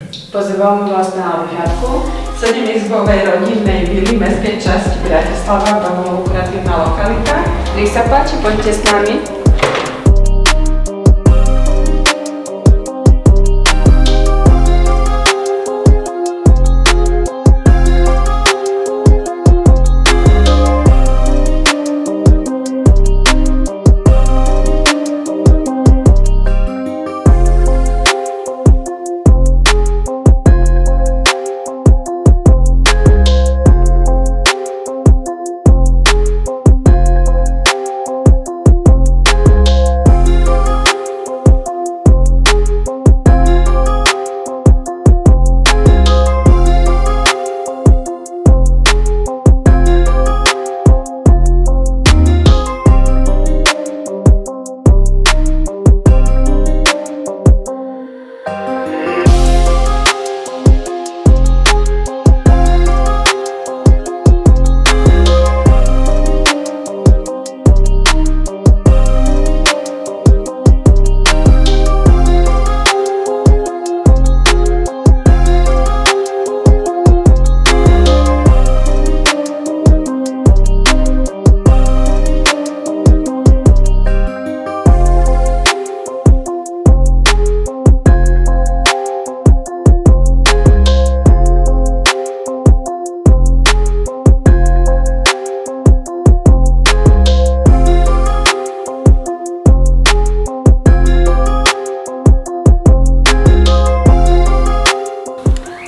Pozývam vás na vyhľadku 7-izbovej rodinnej vily v mestskej časti Bratislava, veľmi lukratívna lokalita. Nech sa páči, poďte s nami.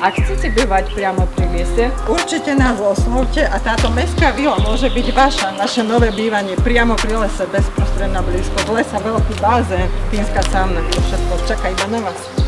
Ak chcete bývať priamo pri lese, určite nás oslovte a táto mestská vila môže byť vaša, naše nové bývanie priamo pri lese, bezprostredne blízko. V lese veľký bazén, fínska sauna, to všetko čaká iba na vás.